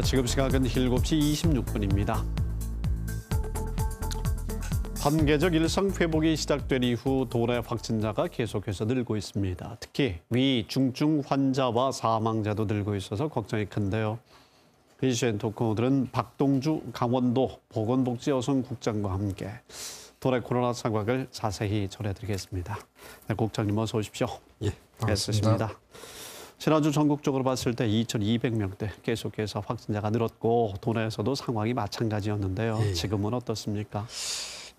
지금 시각은 7시 26분입니다. 단계적 일상 회복이 시작된 이후 도내 확진자가 계속해서 늘고 있습니다. 특히 위, 중증 환자와 사망자도 늘고 있어서 걱정이 큰데요. 이슈엔 토크 오늘은 박동주 강원도 보건복지여성국장과 함께 도내 코로나 상황을 자세히 전해드리겠습니다. 네, 국장님 어서 오십시오. 예, 반갑습니다. 지난주 전국적으로 봤을 때 2,200명대 계속해서 확진자가 늘었고 도내에서도 상황이 마찬가지였는데요. 예. 지금은 어떻습니까?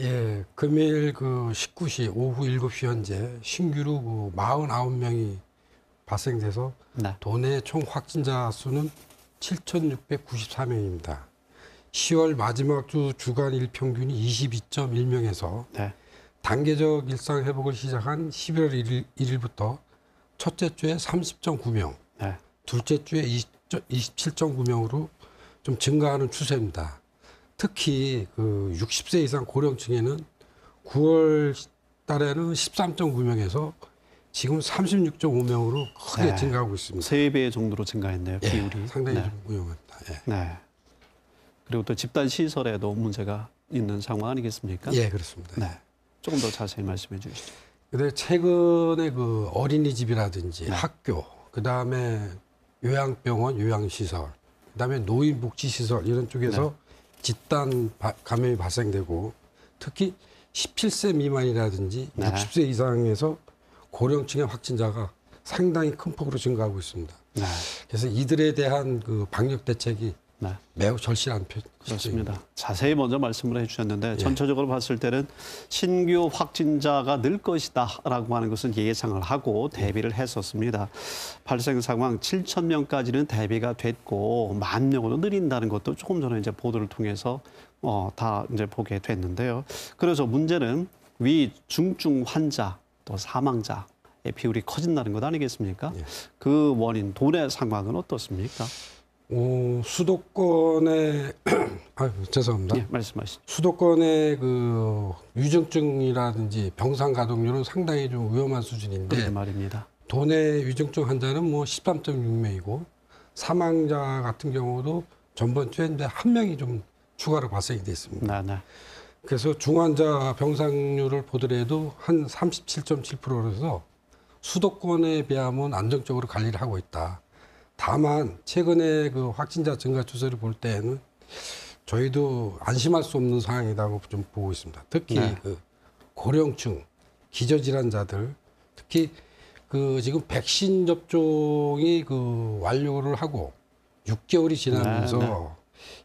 예, 금일 19시 오후 7시 현재 신규로 49명이 발생돼서 네. 도내 총 확진자 수는 7,694명입니다. 10월 마지막 주 주간 일평균이 22.1명에서 네. 단계적 일상 회복을 시작한 11월 1일부터 첫째 주에 30.9명, 네. 둘째 주에 27.9명으로 좀 증가하는 추세입니다. 특히 60세 이상 고령층에는 9월 달에는 13.9명에서 지금 36.5명으로 크게 네. 증가하고 있습니다. 3배 정도로 증가했네요. 예, 비율이. 상당히 네. 좀 위험합니다. 예. 네. 그리고 또 집단 시설에도 문제가 있는 상황 아니겠습니까? 예, 그렇습니다. 네. 조금 더 자세히 말씀해 주시죠. 근데 최근에 어린이집이라든지 네. 학교, 그다음에 요양병원, 요양시설, 그다음에 노인복지시설 이런 쪽에서 네. 집단 감염이 발생되고 특히 17세 미만이라든지 네. 60세 이상에서 고령층의 확진자가 상당히 큰 폭으로 증가하고 있습니다. 네. 그래서 이들에 대한 방역 대책이 네. 매우 절실한 그렇습니다. 자세히 먼저 말씀을 해주셨는데 예. 전체적으로 봤을 때는 신규 확진자가 늘 것이다라고 하는 것은 예상을 하고 대비를 했었습니다. 발생 상황 7,000명까지는 대비가 됐고 10,000명으로 느린다는 것도 조금 전에 이제 보도를 통해서 다 이제 보게 됐는데요. 그래서 문제는 위, 중증 환자 또 사망자의 비율이 커진다는 것 아니겠습니까? 예. 그 원인 도내 상황은 어떻습니까? 수도권의 죄송합니다. 예, 말씀하시죠. 수도권의 위중증이라든지 병상 가동률은 상당히 좀 위험한 수준인데 그렇게 말입니다. 도내 위중증 환자는 13.6명이고 사망자 같은 경우도 전번 주에 이제 1명이 좀 추가로 발생이 됐습니다. 네, 네. 그래서 중환자 병상률을 보더라도 한 37.7%라서 수도권에 비하면 안정적으로 관리를 하고 있다. 다만 최근에 확진자 증가 추세를 볼 때에는 저희도 안심할 수 없는 상황이라고 좀 보고 있습니다. 특히 네. 고령층, 기저질환자들, 특히 지금 백신 접종이 완료를 하고 6개월이 지나면서 네, 네.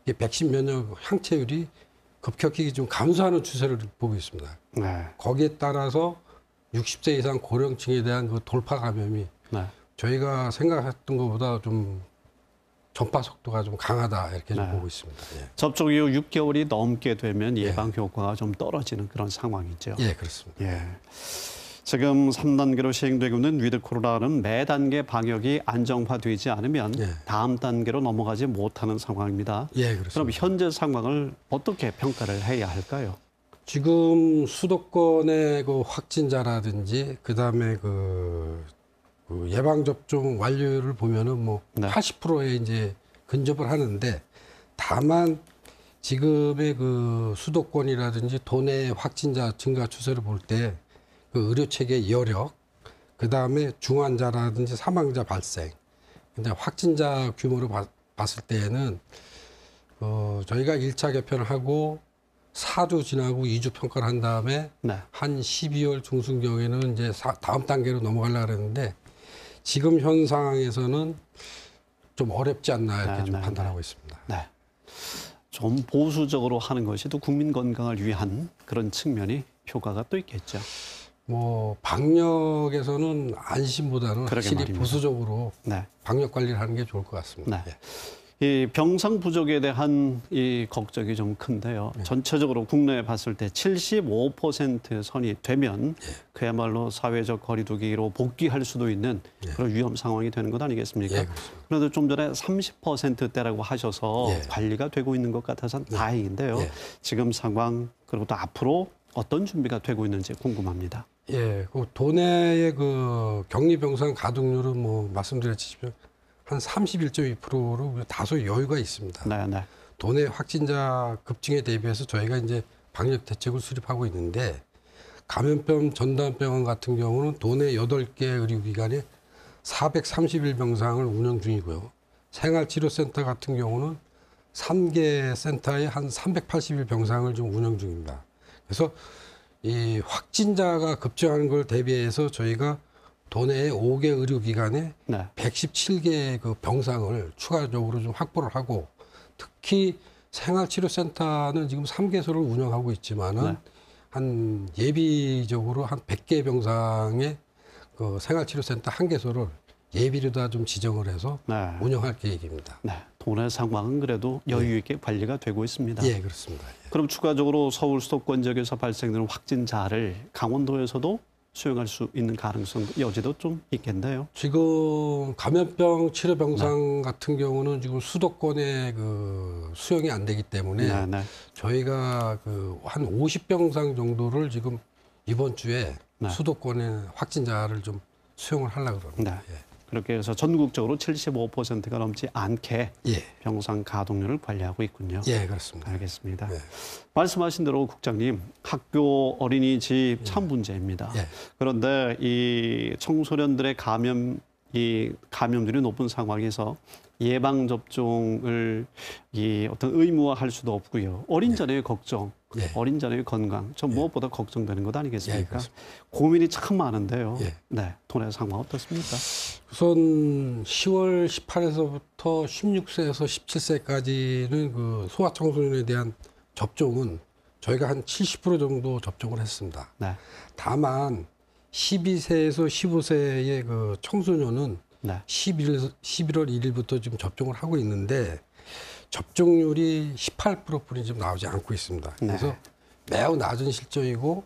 이게 백신 면역 항체율이 급격히 좀 감소하는 추세를 보고 있습니다. 네. 거기에 따라서 60세 이상 고령층에 대한 돌파 감염이 네. 저희가 생각했던 것보다 좀 전파 속도가 좀 강하다 이렇게 좀 네. 보고 있습니다. 예. 접종 이후 6개월이 넘게 되면 예방 효과가 좀 떨어지는 그런 상황이죠. 예, 그렇습니다. 예. 지금 3단계로 시행되고 있는 위드 코로나는 매 단계 방역이 안정화되지 않으면 예. 다음 단계로 넘어가지 못하는 상황입니다. 예, 그럼 그렇습니다. 현재 상황을 어떻게 평가를 해야 할까요? 지금 수도권의 확진자라든지 그다음에 예방 접종 완료율을 보면은 네. 80%에 이제 근접을 하는데 다만 지금의 수도권이라든지 도내 확진자 증가 추세를 볼 때 의료 체계 여력, 그다음에 중환자라든지 사망자 발생, 근데 확진자 규모로 봤을 때에는 저희가 1차 개편을 하고 4주 지나고 2주 평가를 한 다음에 네. 한 12월 중순경에는 이제 다음 단계로 넘어가려고 그랬는데 지금 현 상황에서는 좀 어렵지 않나 이렇게 네, 좀 네, 판단하고 있습니다. 네. 좀 보수적으로 하는 것이 또 국민 건강을 위한 그런 측면이 효과가 또 있겠죠. 방역에서는 안심보다는 그러게 확실히 말입니다. 보수적으로 네. 방역 관리를 하는 게 좋을 것 같습니다. 네. 예. 이 병상 부족에 대한 이 걱정이 좀 큰데요. 전체적으로 국내에 봤을 때 75% 선이 되면 그야말로 사회적 거리두기로 복귀할 수도 있는 그런 위험 상황이 되는 것 아니겠습니까? 예, 그렇습니다. 그런데 좀 전에 30%대라고 하셔서 예. 관리가 되고 있는 것 같아서 다행인데요. 예. 지금 상황 그리고 또 앞으로 어떤 준비가 되고 있는지 궁금합니다. 예, 도내의 격리 병상 가동률은 말씀드렸지만 한 31.2%로 다소 여유가 있습니다. 네, 네. 도내 확진자 급증에 대비해서 저희가 이제 방역 대책을 수립하고 있는데 감염병 전담병원 같은 경우는 도내 8개 의료기관에 431병상을 운영 중이고요. 생활치료센터 같은 경우는 3개 센터에 한 381병상을 좀 운영 중입니다. 그래서 이 확진자가 급증하는 걸 대비해서 저희가 도내 5개 의료기관에 네. 117개 그 병상을 추가적으로 좀 확보를 하고 특히 생활치료센터는 지금 3개소를 운영하고 있지만은 네. 한 예비적으로 한 100개 병상의 그 생활치료센터 1개소를 예비로 다 좀 지정을 해서 네. 운영할 계획입니다. 네. 도내 상황은 그래도 여유 있게 관리가 되고 있습니다. 예, 그렇습니다. 예. 그럼 추가적으로 서울 수도권 지역에서 발생되는 확진자를 강원도에서도 수용할 수 있는 가능성, 여지도 좀 있겠네요. 지금 감염병 치료 병상 같은 경우는 지금 수도권에 그 수용이 안 되기 때문에 네, 네. 저희가 그 한 50병상 정도를 지금 이번 주에 네. 수도권에 확진자를 좀 수용을 하려고 그럽니다. 네. 그렇게 해서 전국적으로 75%가 넘지 않게 예. 병상 가동률을 관리하고 있군요. 예, 그렇습니다. 알겠습니다. 네. 말씀하신 대로 국장님, 학교 어린이집 참 문제입니다. 예. 그런데 이 청소년들의 감염률이 높은 상황에서 예방 접종을 이 어떤 의무화할 수도 없고요. 어린 자녀의 걱정, 예. 어린 자녀의 건강, 전 무엇보다 걱정되는 것 예, 아니겠습니까? 그렇습니다. 고민이 참 많은데요. 예. 네, 도내 상황 어떻습니까? 우선 10월 18일서부터 16세에서 17세까지는 그 소아청소년에 대한 접종은 저희가 한 70% 정도 접종을 했습니다. 네, 다만 12세에서 15세의 그 청소년은 네, 11월 1일부터 지금 접종을 하고 있는데 접종률이 18%뿐이 지금 나오지 않고 있습니다. 그래서 네. 매우 낮은 실정이고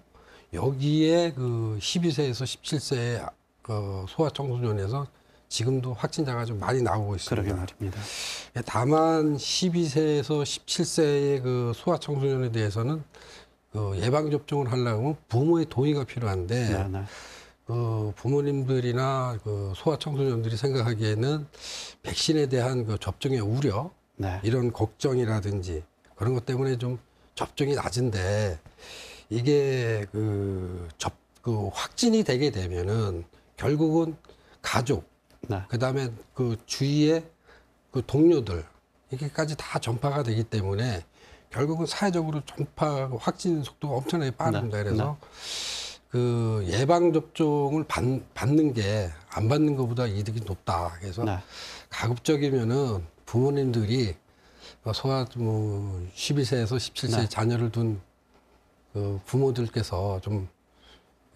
여기에 그 12세에서 17세의 그 소아청소년에서 지금도 확진자가 좀 많이 나오고 있습니다. 그러게 말입니다. 다만 12세에서 17세의 그 소아청소년에 대해서는 그 예방접종을 하려면 부모의 동의가 필요한데 네, 네. 그 부모님들이나 그 소아청소년들이 생각하기에는 백신에 대한 그 접종의 우려, 네. 이런 걱정이라든지 그런 것 때문에 좀 접종이 낮은데 이게 그 확진이 되게 되면은 결국은 가족, 네. 그다음에 그 주위의 그 동료들 이게까지 다 전파가 되기 때문에 결국은 사회적으로 전파 확진 속도가 엄청나게 빠릅니다. 네. 그래서 그 예방 접종을 받는 게 안 받는 것보다 이득이 높다. 그래서 네. 가급적이면은 부모님들이 소아 뭐 12세에서 17세 네. 자녀를 둔 그 부모들께서 좀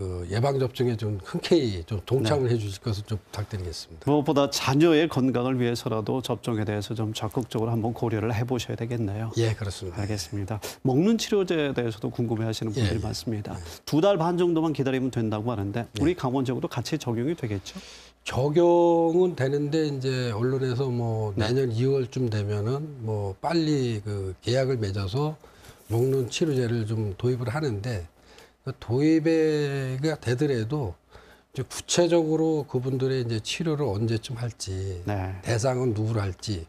그 예방 접종에 좀 흔쾌히 좀 동참을 해주실 것을 좀 부탁드리겠습니다. 무엇보다 자녀의 건강을 위해서라도 접종에 대해서 좀 적극적으로 한번 고려를 해보셔야 되겠네요. 예, 그렇습니다. 알겠습니다. 먹는 치료제에 대해서도 궁금해하시는 분들이 예, 많습니다. 2달 반 정도만 기다리면 된다고 하는데 우리 강원 지역도 같이 적용이 되겠죠? 적용은 되는데 이제 언론에서 뭐 내년 2월쯤 되면은 뭐 빨리 그 계약을 맺어서 먹는 치료제를 좀 도입을 하는데 그 도입가 되더라도 이제 구체적으로 그분들의 이제 치료를 언제쯤 할지 네. 대상은 누구로 할지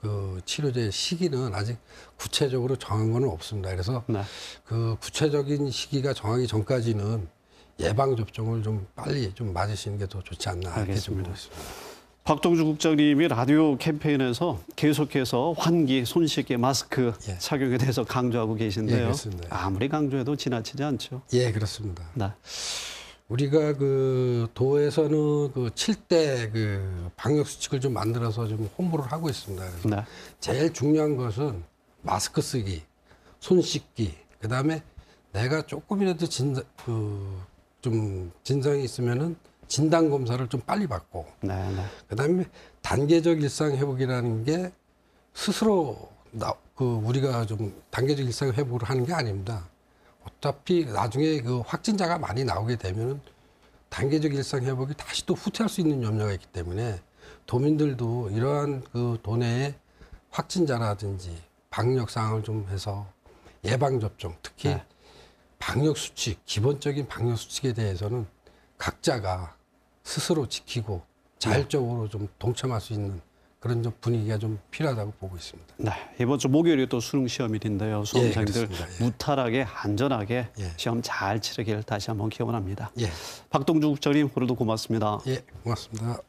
그 치료제 시기는 아직 구체적으로 정한 건 없습니다. 그래서 네. 그 구체적인 시기가 정하기 전까지는 예방 접종을 좀 빨리 좀 맞으시는 게 더 좋지 않나 이렇게 좀 알겠습니다. 보고 있습니다. 박동주 국장님이 라디오 캠페인에서 계속해서 환기, 손 씻기, 마스크 예. 착용에 대해서 강조하고 계신데요. 예, 그렇습니다. 아무리 강조해도 지나치지 않죠. 예, 그렇습니다. 네. 우리가 그 도에서는 그 7대 그 방역 수칙을 좀 만들어서 좀 홍보를 하고 있습니다. 그래서 네. 제일 중요한 것은 마스크 쓰기, 손 씻기, 그다음에 내가 조금이라도 좀 진상이 있으면은 진단 검사를 좀 빨리 받고, 네. 네. 그다음에 단계적 일상 회복이라는 게 스스로 우리가 좀 단계적 일상 회복을 하는 게 아닙니다. 어차피 나중에 그 확진자가 많이 나오게 되면은 단계적 일상 회복이 다시 또 후퇴할 수 있는 염려가 있기 때문에 도민들도 이러한 그 도내의 확진자라든지 방역 사항을 좀 해서 예방 접종, 특히 네. 방역 수칙, 기본적인 방역 수칙에 대해서는 각자가 스스로 지키고 자율적으로 좀 동참할 수 있는 그런 좀 분위기가 좀 필요하다고 보고 있습니다. 네, 이번 주 목요일이 또 수능 시험일인데요. 수험생들 그렇습니다. 무탈하게 안전하게 예. 시험 잘 치르기를 다시 한번 기원합니다. 예, 박동주 국장님 오늘도 고맙습니다. 예, 고맙습니다.